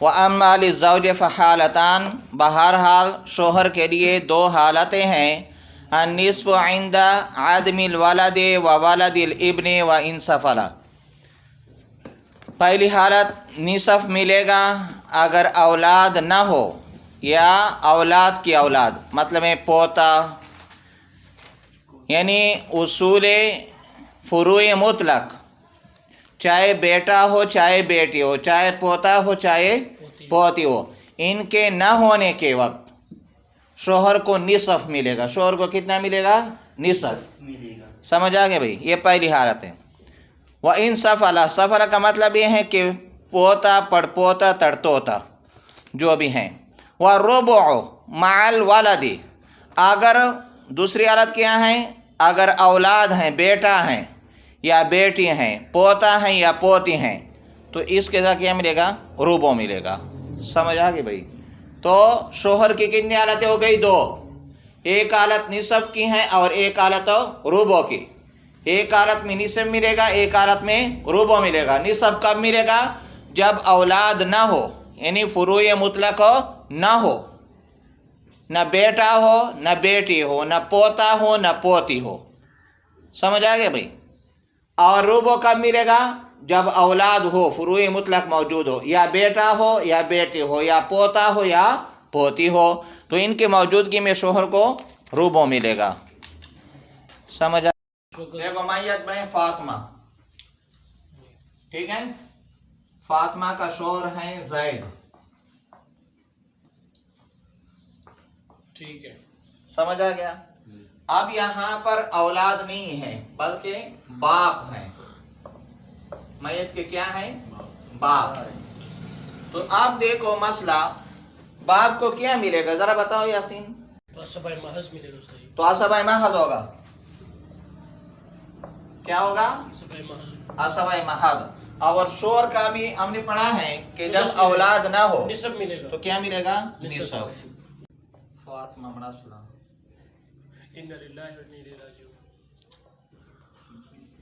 و اما للزوج فحالتان، بہرحال شوہر کے لیے دو حالتیں ہیں، النصف عند عدم الولد و ولد الابن و ان سفل، پہلی حالت نصف ملے گا اگر اولاد نہ ہو یا اولاد کی اولاد، مطلب پوتا، یعنی اصول فروع مطلق، چاہے بیٹا ہو چاہے بیٹی ہو، چاہے پوتا ہو چاہے پوتی ہو، ان کے نہ ہونے کے وقت شوہر کو نصف ملے گا۔ شوہر کو کتنا ملے گا؟ نصف ملے گا۔ سمجھ آ گئے بھائی؟ یہ پہلی حالت ہے۔ وہ ان سفلا، سفلا کا مطلب یہ ہے کہ پوتا پڑ پوتا تڑتوتا جو بھی ہیں۔ وہ ربع مع الولد، اگر دوسری حالت کیا ہے؟ اگر اولاد ہیں، بیٹا ہیں یا بیٹی ہیں، پوتا ہیں یا پوتی ہیں، تو اس کے ساتھ کیا ملے گا؟ ربع ملے گا۔ سمجھ آ گئی بھائی؟ تو شوہر کی کتنی حالتیں ہو گئی؟ دو، ایک حالت نصف کی ہے اور ایک حالت ربع کی۔ ایک حالت میں نصف ملے گا، ایک حالت میں ربع ملے گا۔ نصف کب ملے گا؟ جب اولاد نہ ہو، یعنی فروع مطلق نہ ہو، نہ بیٹا ہو نہ بیٹی ہو، نہ پوتا ہو نہ پوتی ہو۔ سمجھ آ گیا بھائی؟ اور ربع کب ملے گا؟ جب اولاد ہو، فروع مطلق موجود ہو، یا بیٹا ہو یا بیٹی ہو، یا پوتا ہو یا پوتی ہو، تو ان کی موجودگی میں شوہر کو ربع ملے گا۔ سمجھ آ؟ دیکھو میت میں فاطمہ، ٹھیک ہے؟ فاطمہ کا شوہر ہے زید، ٹھیک ہے، سمجھ آ گیا؟ اب یہاں پر اولاد نہیں ہے بلکہ باپ ہیں، میت کے کیا ہیں؟ باپ۔ تو اب دیکھو مسئلہ، باپ کو کیا ملے گا ذرا بتاؤ یاسین؟ تو عصبہ محض ملے گا استاد جی۔ تو عصبہ محض ہوگا، کیا ہوگا؟ عصبہ محض، عصبہ محض۔ اور شور کا بھی ہم نے پڑھا ہے کہ جب اولاد نہ ہو نصف ملے گا تو کیا ملے گا؟ نصف۔ نصف۔ فاطمہ بڑا سلام، انا للہ و انا الیہ راجعون۔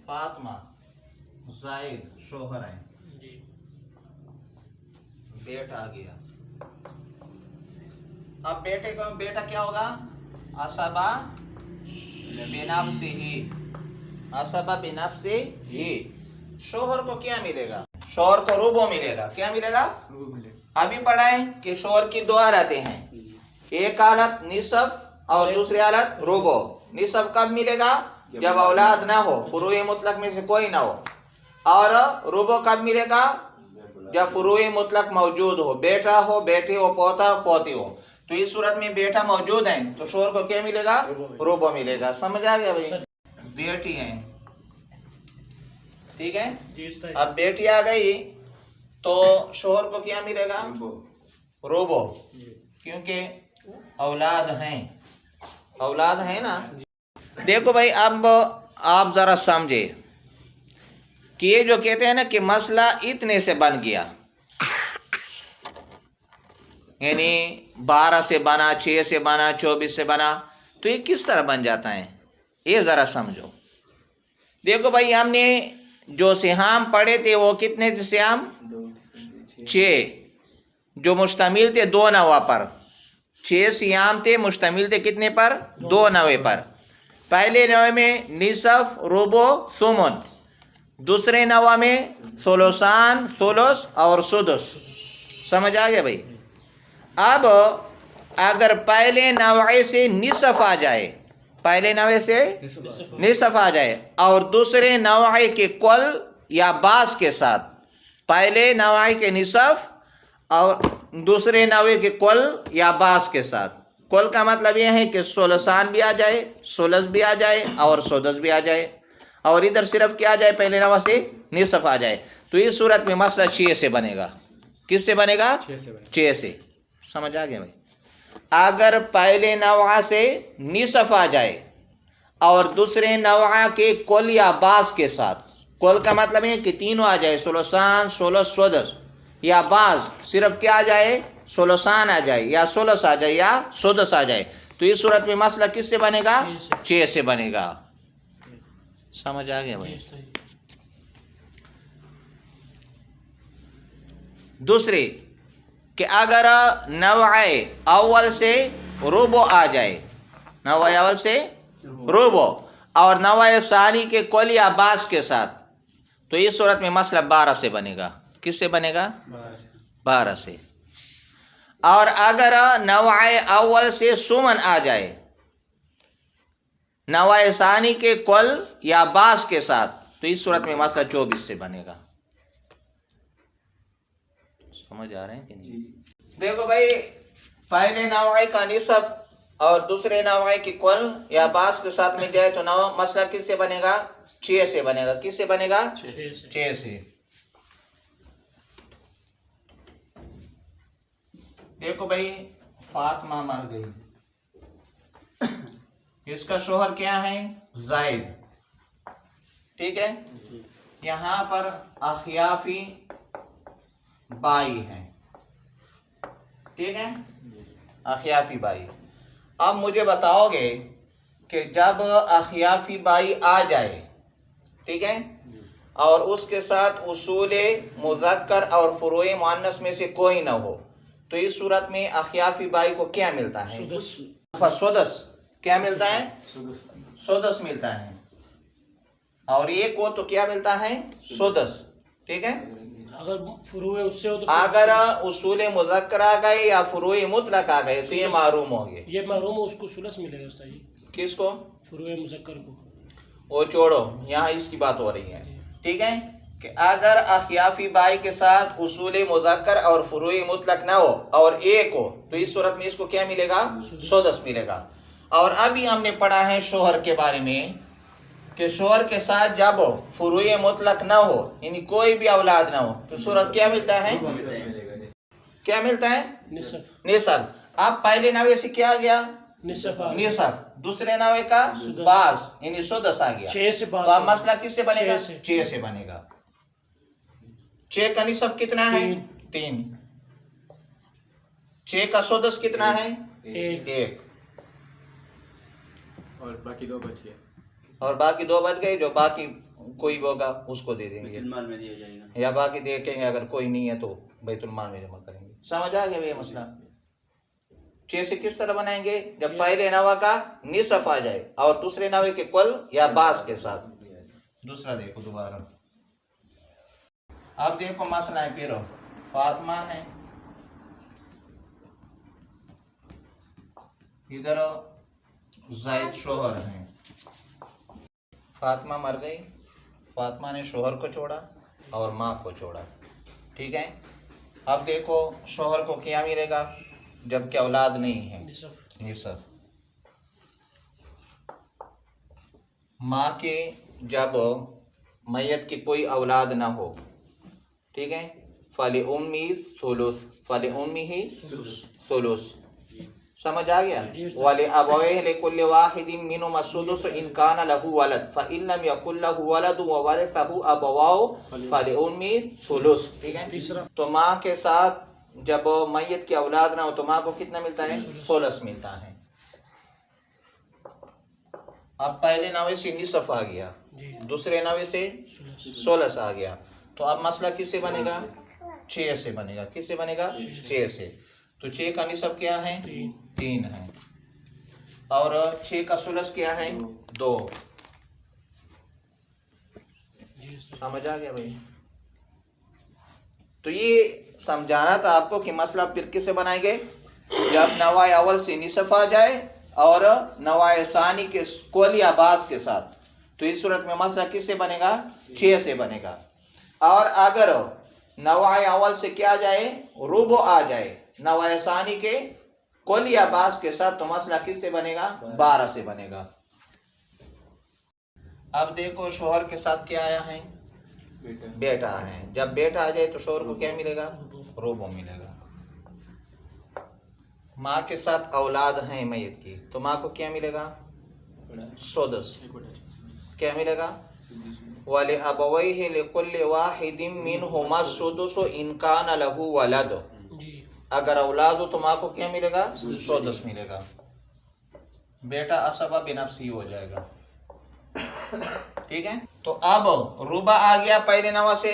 فاطمہ زید شوہر ہیں، جی، بیٹا آ گیا۔ اب بیٹے کو بیٹا کیا ہوگا؟ عصبہ بنفسہ، عصبہ بنفسہ ہی۔ شوہر کو کیا ملے گا؟ شوہر کو ربع ملے گا۔ کیا ملے گا؟ ابھی پڑھائیں کہ شوہر کی دو حالتیں ہیں، ایک حالت نصف اور دوسری حالت ربع۔ نصف کب ملے گا؟ جب اولاد نہ ہو، فروع مطلق میں سے کوئی نہ ہو۔ اور ربع کب ملے گا؟ جب فروع مطلق موجود ہو، بیٹا ہو بیٹی ہو، پوتا ہو پوتی ہو۔ تو اس صورت میں بیٹا موجود ہے تو شوہر کو کیا ملے گا؟ ربع ملے گا۔ سمجھ آ گیا بھائی؟ بیٹی ہیں، ٹھیک ہے؟ جی استاد۔ اب بیٹی آ گئی تو شوہر کو کیا ملے گا؟ ربع، کیونکہ اولاد ہیں، اولاد ہیں نا۔ دیکھو بھائی، اب آپ ذرا سمجھے کہ یہ جو کہتے ہیں نا کہ مسئلہ اتنے سے بن گیا، یعنی 12 سے بنا، 6 سے بنا، 24 سے بنا، تو یہ کس طرح بن جاتا ہے؟ یہ ذرا سمجھو۔ دیکھو بھائی، ہم نے جو سہام پڑھے تھے وہ کتنے تھے سہام؟ 6، جو مشتمل تھے 2 نوع پر۔ 6 سیام تھے، مشتمل تھے کتنے پر؟ 2 نوع پر۔ پہلے نوع میں نصف، ربع، ثمن، دوسرے نوع میں ثلثان، ثلث اور سدس۔ سمجھ آ گیا بھائی؟ اب اگر پہلے نوع سے نصف آ جائے، پہلے نوع سے نصف آ جائے اور دوسرے نوع کے کل یا بعض کے ساتھ، پہلے نوع کے نصف اور دوسرے نوع کے کل یا بعض کے ساتھ، کل کا مطلب یہ ہے کہ ثلثان بھی آ جائے، ثلث بھی آ جائے اور سدس بھی آ جائے، اور ادھر صرف کیا آ جائے؟ پہلے نوع سے نصف آ جائے، تو اس صورت میں مسئلہ 6 سے بنے گا۔ کس سے بنے گا؟ 6 سے۔ سمجھ آ گیا بھائی؟ اگر پہلے نوع سے نصف آ جائے اور دوسرے نوع کے کل یا بعض کے ساتھ، کل کا مطلب ہے کہ تینوں آ جائے، ثلثان، ثلث، سدس، یا بعض صرف کیا آ جائے؟ ثلثان آ جائے یا ثلث آ جائے یا سدس آ جائے، تو اس صورت میں مسئلہ کس سے بنے گا؟ 6 سے بنے گا۔ سمجھ آ گیا بھائی؟ دوسری کہ اگر نوع اول سے ربع آ جائے، نوع اول سے ربع اور نوع ثانی کے کل یا بعض کے ساتھ، تو اس صورت میں مسئلہ 12 سے بنے گا۔ کس سے بنے گا؟ 12 سے۔ اور اگر نوع اول سے سمن آ جائے، نوع ثانی کے کل یا بعض کے ساتھ، تو اس صورت میں مسئلہ 24 سے بنے گا۔ سمجھ آ رہے ہیں کہ نہیں؟ دیکھو بھائی، پہلے نوع کا نصف اور دوسرے نوع کی کل یا بعض کے ساتھ مل جائے تو مسئلہ کس سے بنے گا؟ 6 سے بنے گا۔ کس سے بنے گا؟ 6 سے۔ دیکھو بھائی، فاطمہ مر گئی، اس کا شوہر کیا ہے؟ زید، ٹھیک ہے؟ یہاں پر اخیافی بائی ہے، ٹھیک ہے؟ اخیافی بائی۔ اب مجھے بتاؤ گے کہ جب اخیافی بائی آ جائے، ٹھیک ہے، اور اس کے ساتھ اصول مذکر اور فروع مؤنث میں سے کوئی نہ ہو، تو اس صورت میں اخیافی بائی کو کیا ملتا ہے؟ سدس۔ کیا ملتا ہے؟ سدس ملتا ہے۔ اور یہ کو تو کیا ملتا ہے؟ سدس، ٹھیک ہے؟ اگر فروع اس سے ہو تو اگر اصول مذکر آ گئے یا فروع مطلق آ گئے تو یہ معروم ہو گئے۔ یہ محروم ہو، اس کو ثلث ملے گا استاد جی۔ کس کو؟ فروع مذکر کو۔ وہ چھوڑو، یہاں اس کی بات ہو رہی ہے، ٹھیک ہے، کہ اگر اخیافی بائی کے ساتھ اصول مذکر اور فروع مطلق نہ ہو اور ایک ہو تو اس صورت میں اس کو کیا ملے گا؟ سدس ملے گا۔ اور ابھی ہم نے پڑھا ہے شوہر کے بارے میں کہ شوہر کے ساتھ جب فروع مطلق نہ ہو، یعنی کوئی بھی اولاد نہ ہو، تو صورت کیا ملتا ہے؟ کیا ملتا ہے؟ نصف۔ اب پہلے نوے سے کیا گیا؟ نصف۔ دوسرے نوے کا بعض، یعنی سدس آ گیا۔ 6 سے بعض۔ تو اب مسئلہ کس سے بنے گا؟ 6 6 سے بنے گا۔ 6 کا نصف کتنا ہے؟ 3۔ 6 کا سدس کتنا ہے؟ 1۔ اور باقی 2 بچ گئے، اور باقی 2 بچ گئے، جو باقی کوئی ہوگا اس کو دے دیں گے، بیت المال میں دیا جائے گا، یا باقی دیکھیں گے اگر کوئی نہیں ہے تو بیت المال میں جمع کریں گے۔ سمجھ آ گیا یہ مسئلہ؟ 6 سے کس طرح بنائیں گے؟ جب پہلے نوع کا نصف آ جائے اور دوسرے نوع کے کل یا بعض کے ساتھ۔ دوسرا دیکھو دوبارہ، اب دیکھو مسئلہ ہے، پھر فاطمہ ہے، ادھر زید شوہر ہیں، فاطمہ مر گئی، فاطمہ نے شوہر کو چھوڑا اور ماں کو چھوڑا، ٹھیک ہے؟ اب دیکھو شوہر کو کیا ملے گا جب کہ اولاد نہیں ہے؟ نصف۔ ماں کے جب میت کی کوئی اولاد نہ ہو، ٹھیک ہے، فَلِأُمِّهِ ثُلُث، فَلِأُمِّهِ ثُلُث۔ سمجھ آ گیا؟ وَلِأَبَوَيْهِ لِكُلِّ وَاحِدٍ مِّنْهُمَا السُّدُسُ إِنْ كَانَ لَهُ وَلَدٌ فَإِنْ لَمْ يَكُنْ لَهُ وَلَدٌ وَوَرِثَهُ أَبَوَاهُ فَلِأُمِّهِ ثُلُث، ٹھیک ہے؟ تو ماں کے ساتھ جب میت کی اولاد نہ ہو تو ماں کو کتنا ملتا ہے؟ ثلث ملتا ہے۔ اب پہلے نوے سے نصف آ گیا، دوسرے نوے سے ثلث آ گیا، تو اب مسئلہ کس سے بنے گا؟ 6 سے بنے گا۔ کس سے بنے گا؟ 6 سے۔ تو 6 کا نصف کیا ہے؟ 3 ہے، اور 6 کا ثلث کیا ہے؟ 2۔ سمجھ آ گیا بھائی؟ تو یہ سمجھانا تھا آپ کو کہ مسئلہ پھر کس سے بنائیں گے؟ جب نوع اول سے نصف آ جائے اور نوع ثانی کے کل یا بعض کے ساتھ، تو اس صورت میں مسئلہ کس سے بنے گا؟ 6 سے بنے گا۔ اور اگر نوع اول سے کیا جائے؟ ربع آ جائے نوع ثانی کے کل یا بعض کے ساتھ، تو مسئلہ کس سے بنے گا؟ 12 سے بنے گا۔ اب دیکھو شوہر کے ساتھ کیا آیا ہے؟ بیٹا ہے۔ جب بیٹا آ جائے تو شوہر کو کیا ملے گا؟ ربع ملے گا۔ ماں کے ساتھ اولاد ہیں میت کی، تو ماں کو کیا ملے گا؟ سدس۔ کیا ملے گا؟ وَلِأَبَوَيْهِ لِكُلِّ وَاحِدٍ مِّنْهُمَا السُّدُسُ إِنْ كَانَ لَهُ وَلَدٌ، اگر اولاد ہو تو ماں کو کیا ملے گا؟ سدس ملے گا۔ بیٹا اسبہ بنفسی ہو جائے گا، ٹھیک ہے؟ تو اب ربع آ گیا پہلے نوع سے،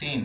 3,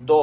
2,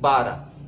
12,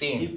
3,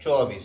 24।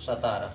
17।